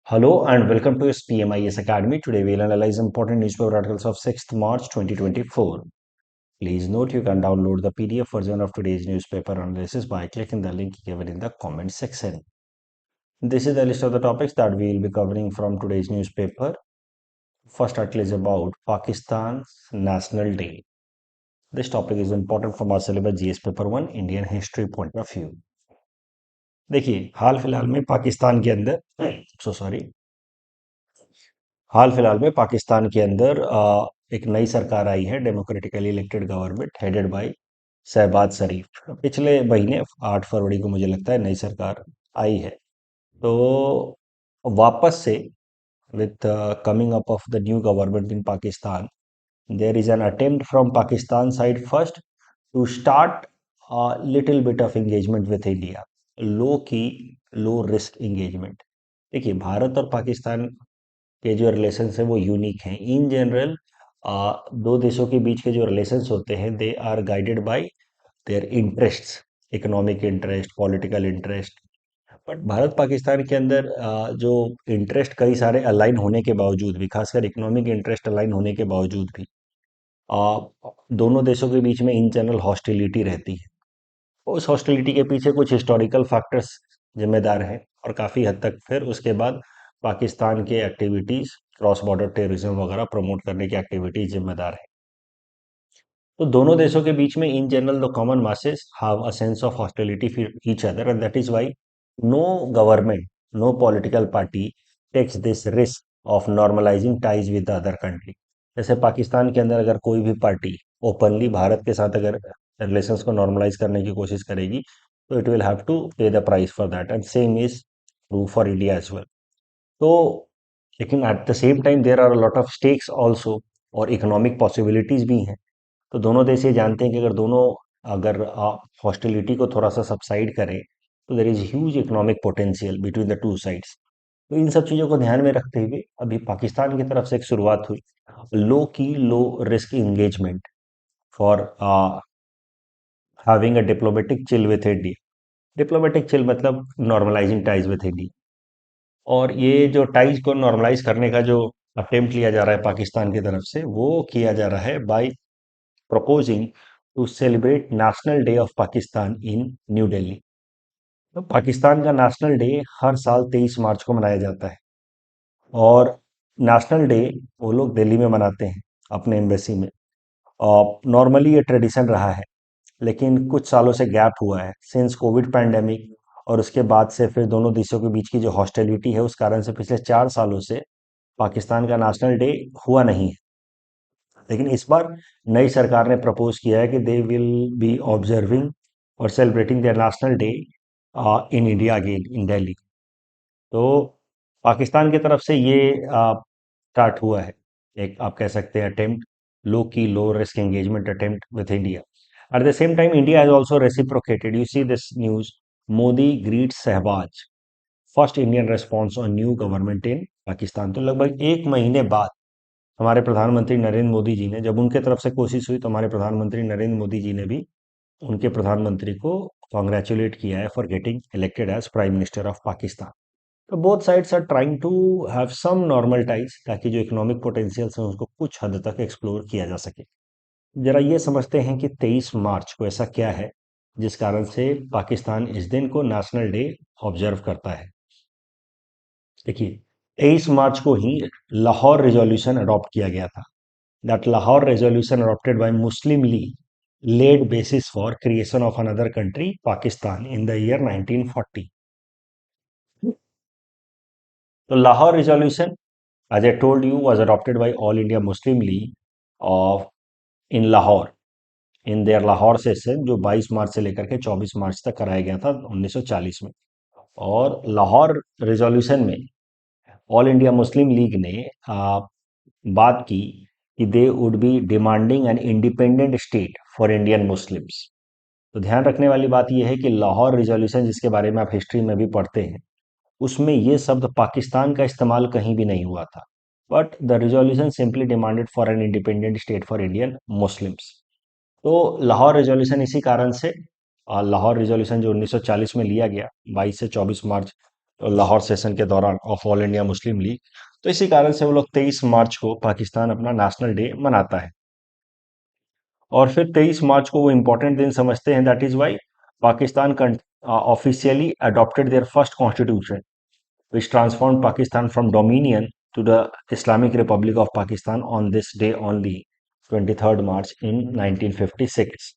Hello and welcome to PMIS Academy. Today we'll analyze important newspaper articles of 6th March 2024. Please note you can download the PDF version of today's newspaper analysis by clicking the link given in the comment section. This is the list of the topics that we will be covering from today's newspaper. First article is about Pakistan's National Day. This topic is important from our syllabus GS paper 1 Indian history point of view. देखिए हाल फिलहाल में पाकिस्तान के अंदर sorry हाल फिलहाल में पाकिस्तान के अंदर एक नई सरकार आई है, democratically elected government headed by Shehbaz Sharif. पिछले महीने 8 फरवरी को मुझे लगता है नई सरकार आई है। तो वापस से with coming up of the new government in Pakistan, there is an attempt from Pakistan side first to start a little bit of engagement with India, low key, low risk engagement। देखिए भारत और पाकिस्तान के जो रिलेशंस है वो unique हैं in general. दो देशों के बीच के जो रिलेशंस होते हैं they are guided by their interests, economic interest, political interest. But Bharat Pakistan के अंदर जो इंटरेस्ट कई सारे अलाइन होने के बावजूद भी, खासकर इकोनॉमिक इंटरेस्ट अलाइन होने के बावजूद भी आ, दोनों देशों के बीच में इन जनरल हॉस्टिलिटी रहती है। उस हॉस्टिलिटी के पीछे कुछ हिस्टोरिकल फैक्टर्स जिम्मेदार हैं और काफ़ी हद तक फिर उसके बाद पाकिस्तान के एक्टिविटीज़, क्रॉस बॉर्डर टेररिज्म वगैरह प्रमोट करने की एक्टिविटीज जिम्मेदार है। तो दोनों देशों के बीच में in general the common masses have a sense of hostility for each other and that is why no government, no political party takes this risk of normalising ties with the other country. जैसे पाकिस्तान के अंदर अगर कोई भी party openly Bharat के साथ अगर relations को नॉर्मलाइज करने की कोशिश करेगी तो it will have to pay the price for that and same is true for India as well. तो लेकिन at the same time there are lot of stakes also और इकोनॉमिक पॉसिबिलिटीज भी हैं। तो दोनों देश ये जानते हैं कि अगर दोनों अगर हॉस्टिलिटी को थोड़ा सा सबसाइड करें तो there is huge economic potential between the two sides. तो इन सब चीज़ों को ध्यान में रखते हुए अभी पाकिस्तान की तरफ से एक शुरुआत हुई लो key low risk engagement for having a diplomatic chill with India. Diplomatic chill मतलब नॉर्मलाइजिंग टाइज विथ इंडिया। और ये जो टाइज को नॉर्मलाइज करने का जो अटेम्प्ट लिया जा रहा है पाकिस्तान की तरफ से वो किया जा रहा है by proposing to celebrate national day of Pakistan in New Delhi. तो पाकिस्तान का नेशनल डे हर साल 23 मार्च को मनाया जाता है और नेशनल डे वो लोग दिल्ली में मनाते हैं अपने एम्बेसी में। और नॉर्मली ये ट्रेडिशन रहा है लेकिन कुछ सालों से गैप हुआ है सिंस कोविड पैंडेमिक और उसके बाद से फिर दोनों देशों के बीच की जो हॉस्टिलिटी है उस कारण से पिछले 4 सालों से पाकिस्तान का नेशनल डे हुआ नहीं है। लेकिन इस बार नई सरकार ने प्रपोज किया है कि दे विल बी ऑब्जर्विंग और celebrating there national day in India again in Delhi. तो पाकिस्तान की तरफ से ये स्टार्ट हुआ है एक आप कह सकते हैं attempt, low key low risk engagement attempt with India. At the same time India has also reciprocated, you see this news, Modi greets सहवाज, first Indian response on new government in Pakistan. तो लगभग एक महीने बाद हमारे प्रधानमंत्री नरेंद्र मोदी जी ने, जब उनके तरफ से कोशिश हुई तो हमारे प्रधानमंत्री नरेंद्र मोदी जी ने भी उनके प्रधानमंत्री को कॉन्ग्रेचुलेट किया है for getting elected as prime minister of Pakistan. तो both sides are trying to have some normal ties ताकि जो इकोनॉमिक पोटेंशियल्स हैं उसको कुछ हद तक एक्सप्लोर किया जा सके। जरा ये समझते हैं कि 23 मार्च को ऐसा क्या है जिस कारण से पाकिस्तान इस दिन को नेशनल डे ऑब्जर्व करता है। देखिए 23 मार्च को ही लाहौर रिजोल्यूशन अडॉप्ट किया गया था। That Lahore resolution adopted by Muslim league laid basis for creation of another country Pakistan in the year 1940। तो Lahore resolution as I told you was adopted by All India Muslim League of in Lahore in their Lahore session जो 22 मार्च से लेकर के 24 मार्च तक कराया गया था 1940 में। और लाहौर रिजोल्यूशन में ऑल इंडिया मुस्लिम लीग ने बात की कि they would be demanding an independent state for Indian Muslims. तो ध्यान रखने वाली बात यह है कि लाहौर रिजोल्यूशन जिसके बारे में आप हिस्ट्री में भी पढ़ते हैं उसमें यह शब्द पाकिस्तान का इस्तेमाल कहीं भी नहीं हुआ था। But the resolution simply demanded for an independent state for Indian Muslims. तो लाहौर रिजोल्यूशन इसी कारण से लाहौर रिजोल्यूशन जो 1940 में लिया गया 22 से 24 मार्च लाहौर सेशन के दौरान of all India Muslim league. तो इसी कारण से वो लोग 23 मार्च को पाकिस्तान अपना नेशनल डे मनाता है। और फिर 23 मार्च को वो इंपॉर्टेंट दिन समझते हैं, that is why Pakistan officially adopted their first constitution which transformed Pakistan from dominion to the Islamic Republic of Pakistan on this day only, 23rd March in 1956.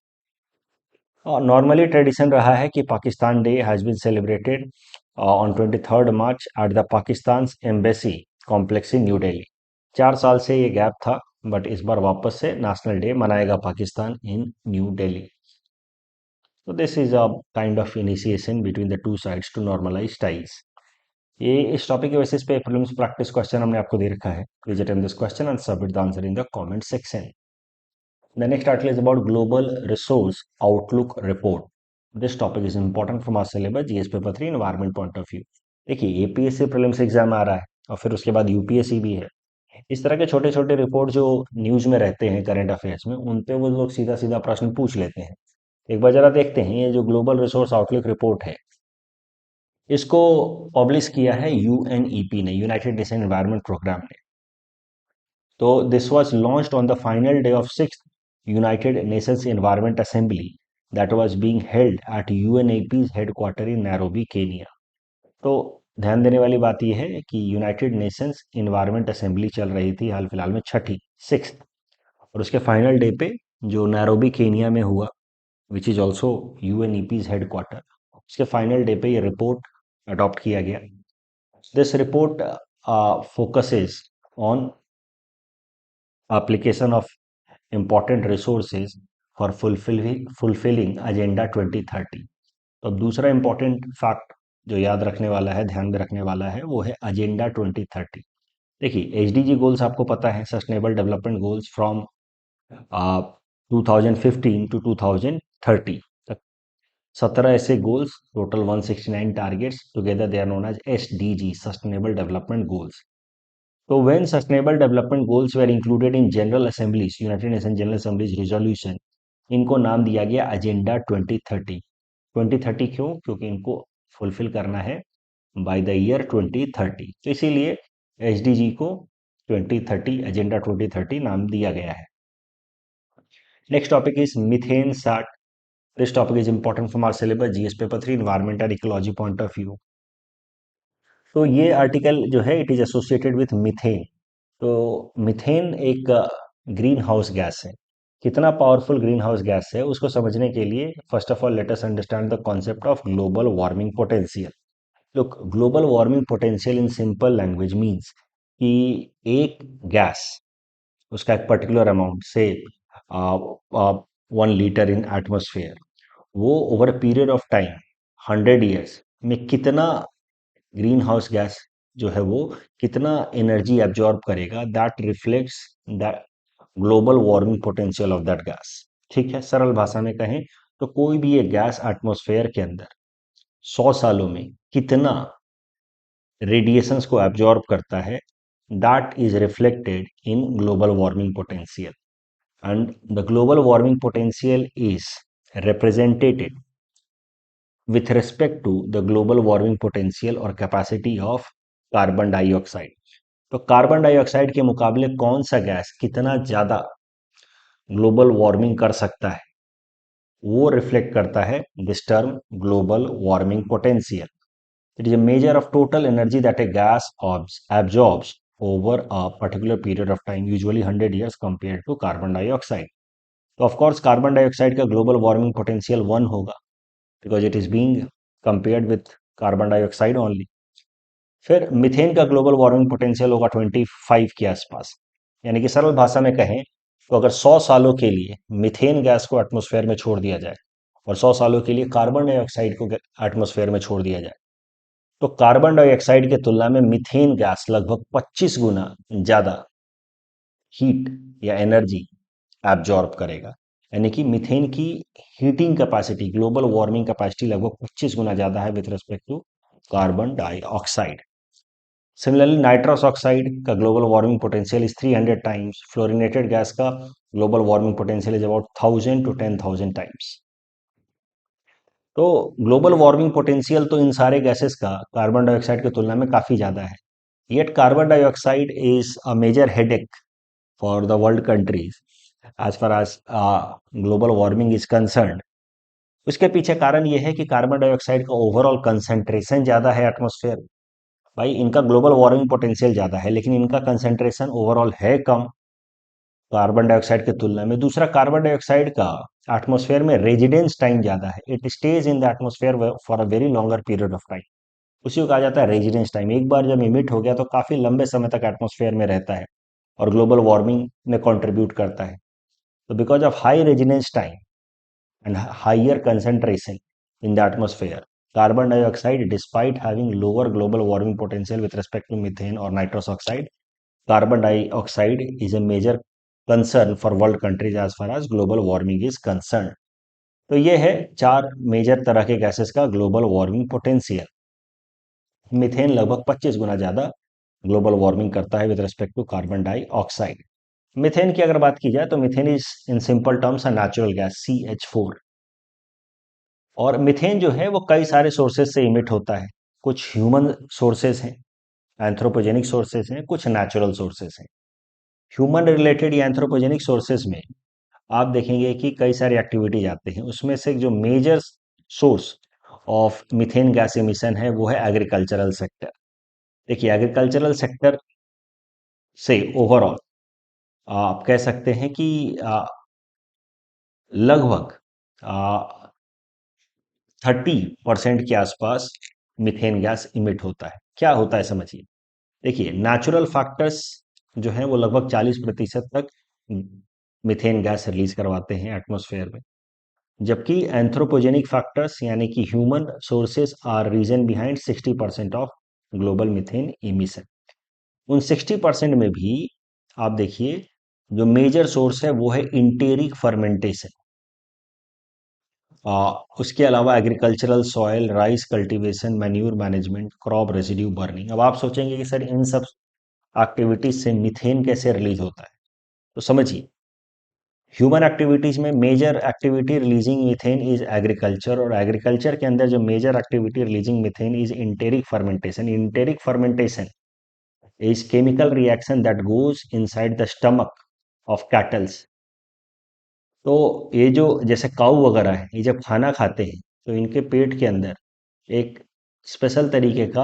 Normally tradition रहा है कि Pakistan day has been celebrated on 23rd March at the Pakistan embassy complex in New Delhi. 4 साल से ये gap था, but इस बार वापस से नेशनल डे मनाएगा पाकिस्तान इन न्यू दिल्ली। तो this is a kind of initiation between the two sides to normalise ties. ये इस टॉपिक के बेसिस पे प्रीलिम्स प्रैक्टिस क्वेश्चन हमने आपको दे रखा है। Please attempt this question and submit the answer in the comment section. The next article is about Global Resource Outlook Report. This topic is important from our syllabus GS paper 3 environment point of view। देखिए APSC prelims exam आ रहा है और फिर उसके बाद UPSC भी है। इस तरह के छोटे छोटे रिपोर्ट जो न्यूज में रहते हैं करंट अफेयर्स में, उन पे वो लोग सीधा सीधा प्रश्न पूछ लेते हैं। एक बार जरा देखते हैं, ये जो ग्लोबल रिसोर्स आउटलुक रिपोर्ट है, इसको पब्लिश किया है यूएनईपी ने, यूनाइटेड नेशन एनवायरनमेंट प्रोग्राम ने। तो this was launched on the final day of 6th United Nations environment assembly that was being held at UNEP's headquarter in Nairobi Kenya. तो ध्यान देने वाली बात यह है कि यूनाइटेड नेशंस एनवायरनमेंट असेंबली चल रही थी हाल फिलहाल में, छठी, 6th, और उसके फाइनल डे पे जो नैरोबी केनिया में हुआ, विच इज ऑल्सो यूएनईपी's हेडक्वार्टर, उसके फाइनल डे पे ये रिपोर्ट अडॉप्ट किया गया। This report focuses on application of important resources for fulfilling Agenda 2030। तो दूसरा इंपॉर्टेंट फैक्ट जो याद रखने वाला है, ध्यान में रखने वाला है, वो है अजेंडा 2030। देखिए एचडीजी गोल्स आपको पता है, sustainable development goals from 2015 to 2030 तक 17 ऐसे goals, total 169 targets, together they are known as SDG, sustainable development goals. So when Sustainable Development Goals were included in General Assemblies, United Nations General Assemblies resolution, इनको नाम दिया गया agenda 2030। 2030 क्यों? क्योंकि इनको fulfil करना है बाय द ईयर 2030, तो इसीलिए एचडीजी को 2030, एजेंडा 2030 नाम दिया गया है। Next topic is methane sat. This topic is important from our syllabus GS paper 3 environment and ecology point of view. तो ये आर्टिकल जो है, it is associated with methane. तो मीथेन एक ग्रीन हाउस गैस है। कितना पावरफुल ग्रीन हाउस गैस है उसको समझने के लिए first of all let us understand the concept of global warming potential. Look, global warming potential in simple language means कि एक गैस, उसका एक पर्टिकुलर अमाउंट से 1 लीटर इन एटमोसफेयर, वो over a period of time 100 years में कितना green house gas जो है वो कितना एनर्जी एब्जॉर्ब करेगा, that reflects the global warming potential of that gas. ठीक है, सरल भाषा में कहें तो कोई भी एक गैस एटमॉस्फेयर के अंदर 100 सालों में कितना रेडिएशंस को एब्जॉर्ब करता है, that is reflected in global warming potential. And the global warming potential is represented with respect to the global warming potential और capacity of कार्बन डाइऑक्साइड। तो कार्बन डाइऑक्साइड के मुकाबले कौन सा गैस कितना ज्यादा ग्लोबल वार्मिंग कर सकता है, वो रिफ्लेक्ट करता है this term global warming potential. It is a measure of total energy that A gas absorbs over a particular period of time, usually 100 years compared to carbon dioxide. तो of course carbon dioxide का global warming potential 1 होगा, because it is being compared with carbon dioxide only. फिर methane का global warming potential होगा 25 के आसपास। यानी कि सरल भाषा में कहें तो अगर 100 सालों के लिए मीथेन गैस को एटमॉस्फेयर में छोड़ दिया जाए और 100 सालों के लिए कार्बन डाइऑक्साइड को एटमॉस्फेयर में छोड़ दिया जाए, तो कार्बन डाइऑक्साइड की तुलना में मीथेन गैस लगभग 25 गुना ज्यादा हीट या एनर्जी एब्जॉर्ब करेगा। यानी कि मीथेन की heating capacity, global warming capacity लगभग 25 गुना ज्यादा है with respect to carbon dioxide. Similarly nitrous oxide का global warming potential is 300 times. Fluorinated gas का global warming potential is about 1000 to 10,000 times. तो ग्लोबल वार्मिंग पोटेंशियल तो इन सारे गैसेस का कार्बन डाइऑक्साइड की तुलना में काफ़ी ज़्यादा है। Yet carbon dioxide is a major headache for the world countries as far as global warming is concern. उसके पीछे कारण ये है कि कार्बन डाइऑक्साइड का ओवरऑल कंसंट्रेशन ज़्यादा है एटमॉस्फेयर। भाई इनका ग्लोबल वार्मिंग पोटेंशियल ज़्यादा है लेकिन इनका कंसंट्रेशन ओवरऑल है कम कार्बन डाइऑक्साइड की तुलना में। दूसरा, कार्बन डाइऑक्साइड का एटमॉस्फेयर में रेजिडेंस टाइम ज़्यादा है। It stage in the atmosphere for a very longer period of time. उसी को कहा जाता है रेजिडेंस टाइम। एक बार जब इमिट हो गया तो काफ़ी लंबे समय तक एटमॉस्फेयर में रहता है और ग्लोबल वार्मिंग में कंट्रीब्यूट करता है। तो because of high residence time and higher concentration in the atmosphere, carbon dioxide, despite having lower global warming potential with respect to methane or nitrous oxide, carbon dioxide is a major concern for world countries as far as global warming is concerned. तो ये है चार major तरह के gases का global warming potential. Methane लगभग 25 गुना ज्यादा ग्लोबल वार्मिंग करता है with respect to carbon dioxide. Methane की अगर बात की जाए तो methane is in simple terms a natural gas CH4। और मीथेन जो है वो कई सारे सोर्सेज से इमिट होता है। कुछ ह्यूमन सोर्सेज हैं, एंथ्रोपोजेनिक सोर्सेज हैं, कुछ नेचुरल सोर्सेज हैं। ह्यूमन रिलेटेड या एंथ्रोपोजेनिक सोर्सेज में आप देखेंगे कि कई सारी एक्टिविटीज आते हैं। उसमें से जो major source of methane gas emission है वो है एग्रीकल्चरल सेक्टर। देखिए, एग्रीकल्चरल सेक्टर से ओवरऑल आप कह सकते हैं कि लगभग 30% के आसपास मीथेन गैस इमिट होता है। क्या होता है समझिए। देखिए, नेचुरल फैक्टर्स जो हैं वो लगभग 40% तक मीथेन गैस रिलीज करवाते हैं एटमॉस्फेयर में, जबकि एंथ्रोपोजेनिक फैक्टर्स यानी कि human sources are reason behind 60% of global methane emission. उन 60% में भी आप देखिए, जो मेजर सोर्स है वो है इंटेरिक फर्मेंटेशन। उसके अलावा agricultural soil, rice cultivation, manure management, crop residue burning. अब आप सोचेंगे कि सर इन सब एक्टिविटीज से मीथेन कैसे रिलीज होता है। तो समझिए, ह्यूमन एक्टिविटीज में major activity releasing methane is agriculture, और एग्रीकल्चर के अंदर जो major activity releasing methane is enteric fermentation. Enteric fermentation is chemical reaction that goes inside the stomach of cattles. तो ये जो जैसे काऊ वगैरह है, ये जब खाना खाते हैं तो इनके पेट के अंदर एक स्पेशल तरीके का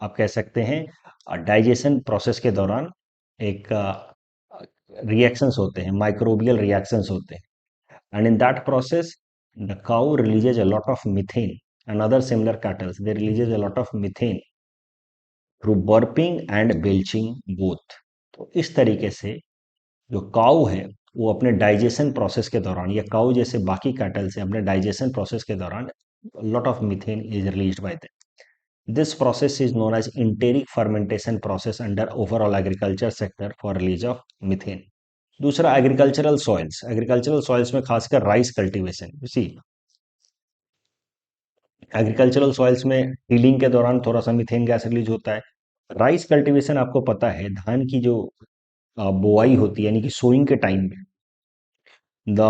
आप कह सकते हैं डाइजेशन प्रोसेस के दौरान एक रिएक्शंस होते हैं, माइक्रोबियल रिएक्शंस होते हैं। And in that process the cow releases a lot of methane and other similar kettles they releases a lot of methane through burping and belching both. तो इस तरीके से जो काऊ है वो अपने डाइजेशन प्रोसेस के दौरान, या काऊ जैसे बाकी कैटल से अपने डाइजेशन प्रोसेस के दौरान lot of methane is released by them. This process is known as enteric fermentation process under overall agriculture sector for release of methane. दूसरा, एग्रीकल्चरल सॉइल्स। एग्रीकल्चरल सॉइल्स में खासकर rice cultivation. See agricultural soils में tilling के दौरान थोड़ा सा methane gas release होता है। राइस कल्टीवेशन आपको पता है, धान की जो बुआई होती है यानी कि सोइंग के टाइम में the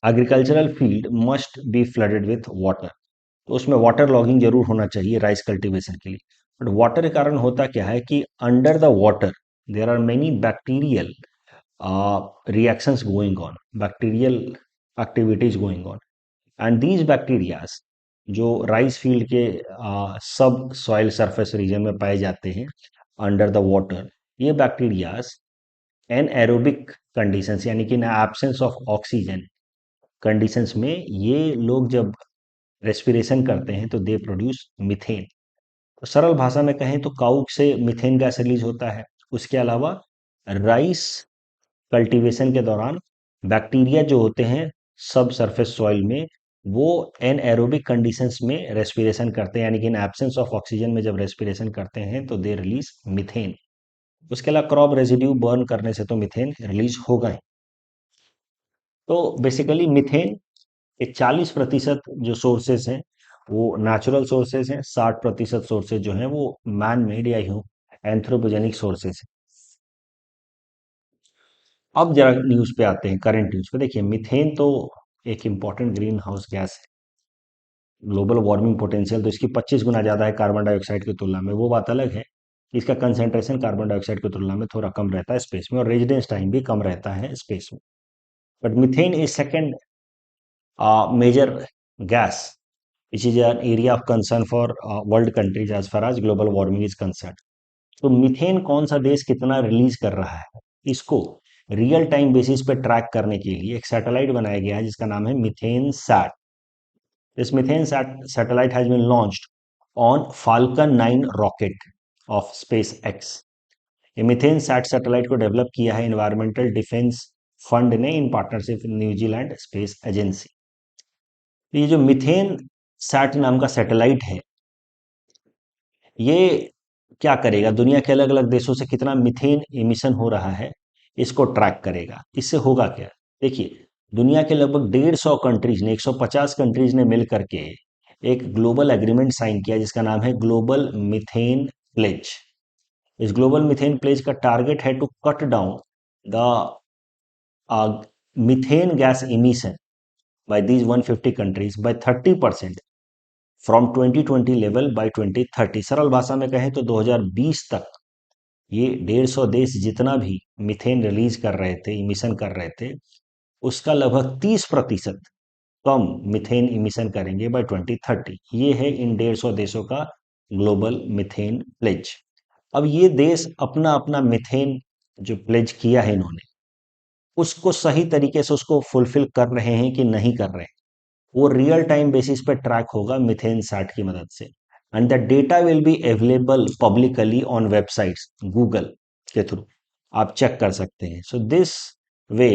agricultural field must be flooded with water. तो उसमें वाटर लॉगिंग जरूर होना चाहिए राइस कल्टीवेशन के लिए। बट वाटर के कारण होता क्या है कि under the water there are many bacterial reactions going on, bacterial activities going on, and these bacterias जो राइस फील्ड के सब सॉइल सरफेस रीजन में पाए जाते हैं अंडर द वाटर, ये बैक्टीरियाज एन एरोबिक कंडीशंस यानी कि ना एब्सेंस ऑफ ऑक्सीजन कंडीशंस में ये लोग जब रेस्पिरेशन करते हैं तो दे प्रोड्यूस मीथेन। तो सरल भाषा में कहें तो काऊ से मीथेन गैस रिलीज होता है। उसके अलावा राइस कल्टीवेशन के दौरान बैक्टीरिया जो होते हैं सब सरफेस सॉइल में, वो एन एरोबिक कंडीशंस में रेस्पिरेशन करते हैं, यानी कि इन एब्सेंस ऑफ ऑक्सीजन में जब रेस्पिरेशन करते हैं तो दे रिलीज मीथेन। उसके अलावा क्रॉप रेजिड्यू बर्न करने से तो मीथेन रिलीज होगा ही। तो बेसिकली मीथेन के 40% जो सोर्सेस हैं वो नेचुरल सोर्सेस हैं, 60% सोर्सेज जो हैं वो मैन मेड या एंथ्रोपोजेनिक सोर्सेस हैं। अब जरा न्यूज पे आते हैं, करंट न्यूज पे। देखिए, मीथेन तो एक इंपॉर्टेंट ग्रीन हाउस गैस है ग्लोबल वार्मिंग पोटेंशियल तो इसकी 25 गुना ज़्यादा है कार्बन डाइऑक्साइड की तुलना में, वो बात अलग है। इसका कंसेंट्रेशन कार्बन डाइऑक्साइड की तुलना में थोड़ा कम रहता है स्पेस में, और रेजिडेंस टाइम भी कम रहता है स्पेस में। But methane is second major gas which is an area of concern for world countries as far as global warming is concerned. तो मीथेन कौन सा देश कितना रिलीज कर रहा है, इसको रियल टाइम बेसिस पे ट्रैक करने के लिए एक सैटेलाइट बनाया गया है जिसका नाम है methane sat. This methane satellite has been launched on Falcon 9 rocket of SpaceX. ये मीथेन सैट सैटेलाइट को डेवलप किया है इन्वायरमेंटल डिफेंस फंड ने in partnership with New Zealand space agency. ये जो मीथेन सैट नाम का सैटेलाइट है, ये क्या करेगा, दुनिया के अलग अलग देशों से कितना मीथेन इमिशन हो रहा है इसको ट्रैक करेगा। इससे होगा क्या, देखिए, दुनिया के लगभग 150 कंट्रीज ने, 150 कंट्रीज ने मिल करके एक ग्लोबल एग्रीमेंट साइन किया जिसका नाम है ग्लोबल मीथेन प्लेज। इस ग्लोबल मीथेन प्लेज का टारगेट है to cut down the methane gas emission by these 150 countries by 30% from 2020 level by 2030। सरल भाषा में कहें तो 2020 तक ये 150 देश जितना भी मीथेन रिलीज कर रहे थे, इमिशन कर रहे थे, उसका लगभग 30% कम मीथेन इमिशन करेंगे बाय 2030। ये है इन 150 देशों का ग्लोबल मीथेन प्लेज। अब ये देश अपना अपना मीथेन जो प्लेज किया है इन्होंने, उसको सही तरीके से उसको फुलफिल कर रहे हैं कि नहीं कर रहे हैं, वो रियल टाइम बेसिस पे ट्रैक होगा मीथेन सैट की मदद से। And the data will be available publicly on websites, Google के थ्रू आप चेक कर सकते हैं। So this way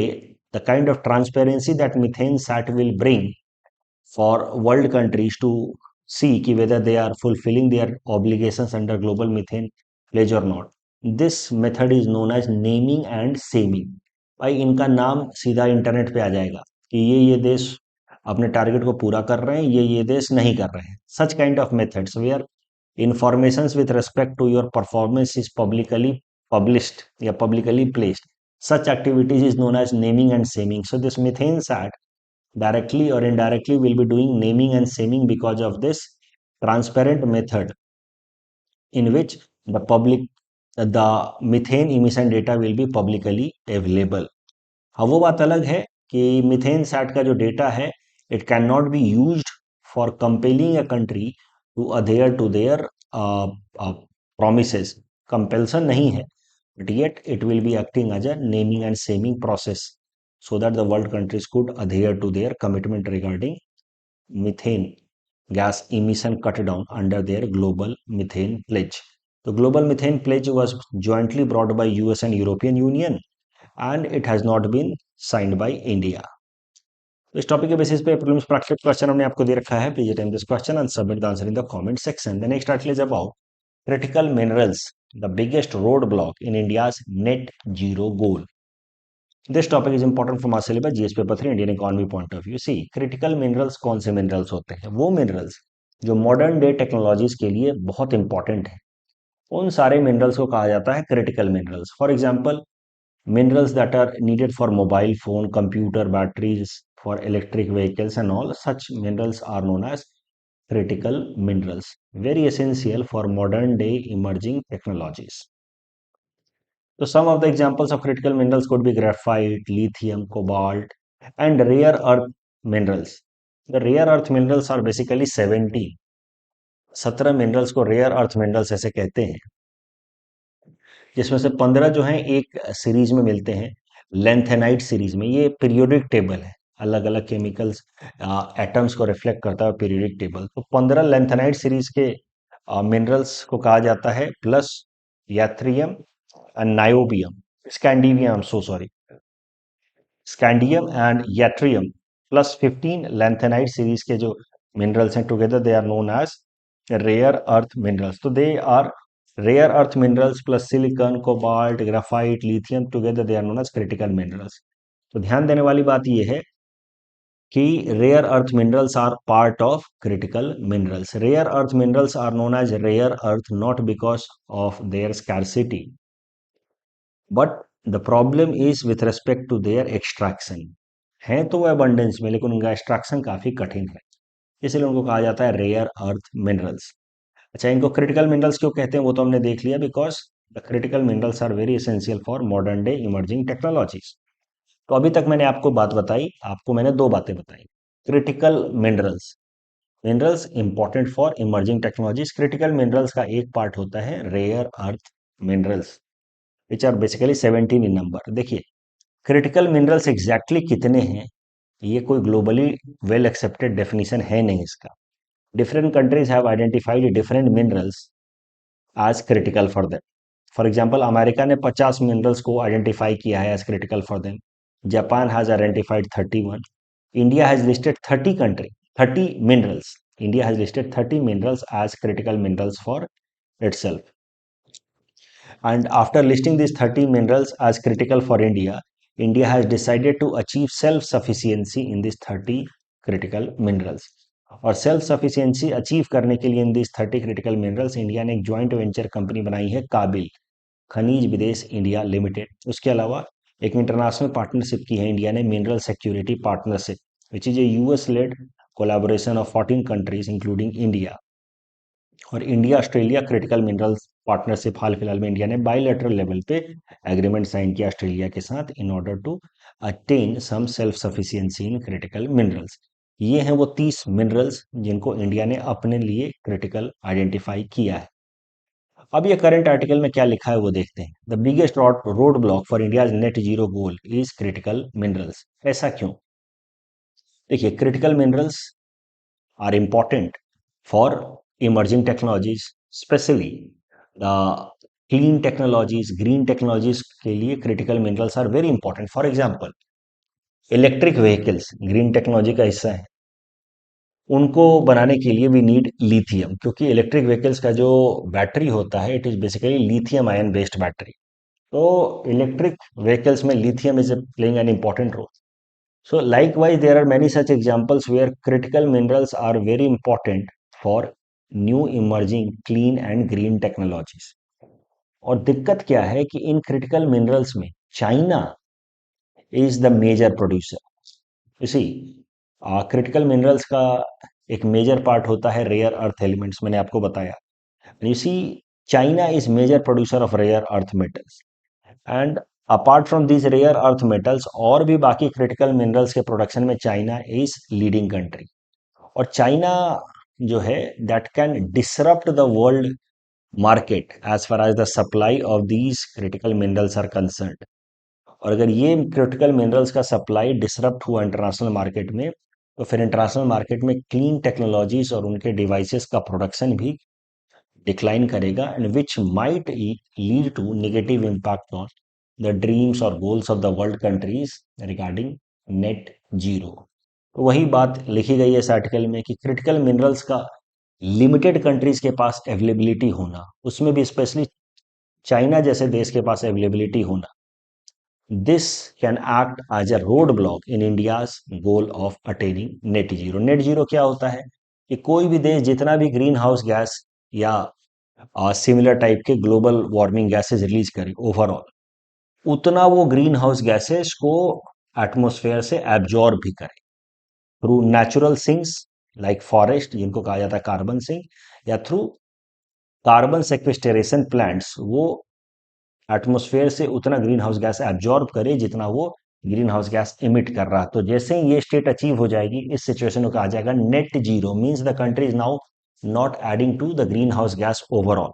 the kind of transparency that methane sat will bring for world countries to see ki whether they are fulfilling their obligations under global methane pledge or not. This method is known as naming and shaming. भाई इनका नाम सीधा internet पे आ जाएगा कि ये देश अपने टारगेट को पूरा कर रहे हैं, ये देश नहीं कर रहे हैं। Such kind of methods where informations with respect to your performance is publicly published या publicly placed. Such activities is known as naming and shaming. So this methane sat directly or indirectly will be doing naming and shaming because of this transparent method in which the methane emission data will be publicly available. हाँ, वो बात अलग है कि methane set का जो data है it can not be used for compelling a country to adhere to their promises. Compulsion नहीं है, but yet it will be acting as a naming and shaming process so that the world countries could adhere to their commitment regarding methane gas emission cut down under their global methane pledge. The global methane pledge was jointly brought by US and European Union and it has not been signed by India. तो इस topic के basis पे prelims practice question हमने आपको दे रखा है। Please attempt this question and submit the answer in the comment section. The next article is about critical minerals, the biggest roadblock in India's net zero goal. This topic is important from our syllabus GS paper 3 Indian economy point of view. See, critical minerals कौन से minerals होते हैं? वो minerals जो modern day technologies के लिए बहुत important है, उन सारे minerals को कहा जाता है critical minerals. For example, minerals that are needed for mobile phone, computer, batteries, for electric vehicles and all such minerals are known as critical minerals, very essential for modern day emerging technologies. So some of the examples of critical minerals could be graphite, lithium, cobalt, and rare earth minerals. The rare earth minerals are basically 17. 17 minerals को rare earth minerals ऐसे कहते हैं, जिसमें से 15 जो हैं एक series में मिलते हैं, लेंथेनाइट सीरीज में। ये पीरियोडिक टेबल है, अलग अलग केमिकल्स एटम्स को रिफ्लेक्ट करता है पीरियोडिक टेबल। तो 15 लेंथेनाइट सीरीज के मिनरल्स को कहा जाता है, plus yttrium and niobium, scandium, so sorry, scandium and yttrium plus 15 lanthanide series के जो मिनरल्स हैं, together they are known as rare earth minerals. तो they are rare earth minerals plus silicon, cobalt, graphite, lithium, together they are known as critical minerals. तो ध्यान देने वाली बात यह है कि rare earth minerals are part of critical minerals. Rare earth minerals are known as rare earth not because of their scarcity, but the problem is with respect to their extraction. हैं तो वो अबंडेंस में, लेकिन उनका extraction काफी कठिन है। इसलिए उनको कहा जाता है रेयर अर्थ मिनरल्स। अच्छा, इनको क्रिटिकल मिनरल्स क्यों कहते हैं वो तो हमने देख लिया, because the critical minerals are very essential for modern day emerging technologies. तो अभी तक मैंने आपको बात बताई, आपको मैंने दो बातें बताई। Critical minerals, minerals important for emerging technologies. Critical minerals का एक पार्ट होता है rare earth minerals, which are basically 17 in number. देखिए, क्रिटिकल मिनरल्स एग्जैक्टली कितने हैं, ये कोई ग्लोबली वेल एक्सेप्टेड डेफिनेशन है नहीं इसका। Different countries have identified different minerals as critical for them. For example, America ने 50 मिनरल्स को आइडेंटिफाई किया है as critical for them. Japan has identified 31। India has listed 30 minerals. India has listed 30 minerals as critical minerals for itself. And after listing these 30 minerals as critical for India, India has decided to achieve self-sufficiency in these 30 critical minerals. और self sufficiency achieve करने के लिए in this 30 critical minerals India ने एक joint venture company बनाई है, काबिल खनिज विदेश इंडिया लिमिटेड। उसके अलावा एक इंटरनेशनल पार्टनरशिप की है इंडिया ने, mineral security partnership, which is a US led collaboration of 14 countries including India. और India Australia critical minerals partnership, हाल फिलहाल में इंडिया ने बायलैटरल लेवल पे एग्रीमेंट साइन किया ऑस्ट्रेलिया के साथ in order to attain some self sufficiency in critical minerals. ये हैं वो 30 मिनरल्स जिनको इंडिया ने अपने लिए क्रिटिकल आइडेंटिफाई किया है। अब ये करंट आर्टिकल में क्या लिखा है वो देखते हैं। The biggest road block for India net zero goal is critical minerals. ऐसा क्यों? देखिए, critical minerals are important for emerging technologies, especially the clean technologies, green technologies के लिए critical minerals are very important. For example, electric vehicles green technology का हिस्सा है। उनको बनाने के लिए वी नीड लिथियम, क्योंकि इलेक्ट्रिक व्हीकल्स का जो बैटरी होता है it is basically lithium ion based battery. तो इलेक्ट्रिक व्हीकल्स में lithium is playing an important role. So likewise, there are many such examples where critical minerals are very important for new emerging clean and green technologies. और दिक्कत क्या है कि इन critical minerals में China is the major producer. इसी critical minerals का एक मेजर पार्ट होता है रेयर अर्थ एलिमेंट्स, मैंने आपको बताया। You see, China is major producer of rare earth metals and apart from these rare earth metals और भी बाकी क्रिटिकल मिनरल्स के प्रोडक्शन में चाइना इज लीडिंग कंट्री। और चाइना जो है that can disrupt the world market as far as the supply of these critical minerals are concerned. और अगर ये क्रिटिकल मिनरल्स का सप्लाई डिसरप्ट हुआ इंटरनेशनल मार्केट में, तो फिर इंटरनेशनल मार्केट में क्लीन टेक्नोलॉजीज और उनके डिवाइसेस का प्रोडक्शन भी डिक्लाइन करेगा and which might lead to negative impact on the dreams और goals of the world countries regarding net zero. तो वही बात लिखी गई है इस आर्टिकल में कि क्रिटिकल मिनरल्स का लिमिटेड कंट्रीज के पास अवेलेबिलिटी होना, उसमें भी स्पेशली चाइना जैसे देश के पास अवेलेबिलिटी होना, this can act as a road block in India's goal of attaining net zero. Net zero क्या होता है कि कोई भी देश जितना भी ग्रीन हाउस गैस या सिमिलर टाइप के ग्लोबल वार्मिंग गैसेज रिलीज करे ओवरऑल, उतना वो ग्रीन हाउस गैसेज को एटमोस्फेयर से एब्जॉर्ब भी करे through natural sinks like forest जिनको कहा जाता है कार्बन सिंक, या थ्रू कार्बन सेक्वेस्टरेशन प्लांट्स, वो एटमोस्फेयर से उतना ग्रीन हाउस गैस एब्जॉर्ब करे जितना वो ग्रीन हाउस गैस इमिट कर रहा है। तो जैसे ही ये स्टेट अचीव हो जाएगी, इस सिचुएशन को कहा जाएगा net zero, means the country is now not adding to the green house gas overall.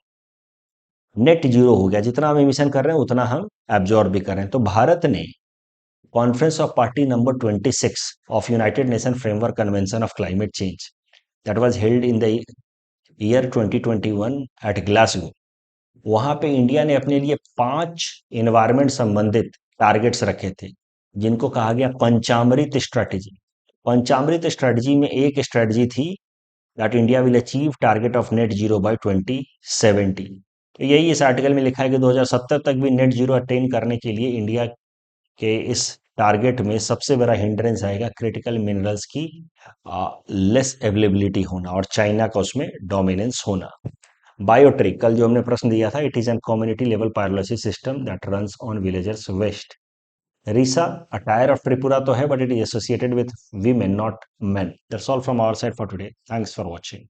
Net zero हो गया, जितना हम एमिशन कर रहे हैं उतना हम एब्जॉर्ब भी कर रहे हैं। तो भारत ने conference of party number 26 of united nation framework convention of climate change that was held in the year 2021 at Glasgow, वहां पे इंडिया ने अपने लिए 5 एनवायरमेंट संबंधित टारगेट्स रखे थे जिनको कहा गया पंचामृत स्ट्रेटेजी। पंचामृत स्ट्रेटेजी में एक स्ट्रेटेजी थी that India will achieve target of net zero by 2070। तो यही इस आर्टिकल में लिखा है कि 2070 तक भी नेट जीरो अटेन करने के लिए इंडिया के इस टारगेट में सबसे बड़ा हिंड्रेंस आएगा क्रिटिकल मिनरल्स की लेस अवेलेबिलिटी होना और चाइना का उसमें डोमिनेंस होना। बायोट्रिक, कल जो हमने प्रश्न दिया था, it is an community level pyrolysis system that runs on villagers waste. Risa, attire of Tripura to hai, but it is associated with women, not men. That's all from our side for today. Thanks for watching.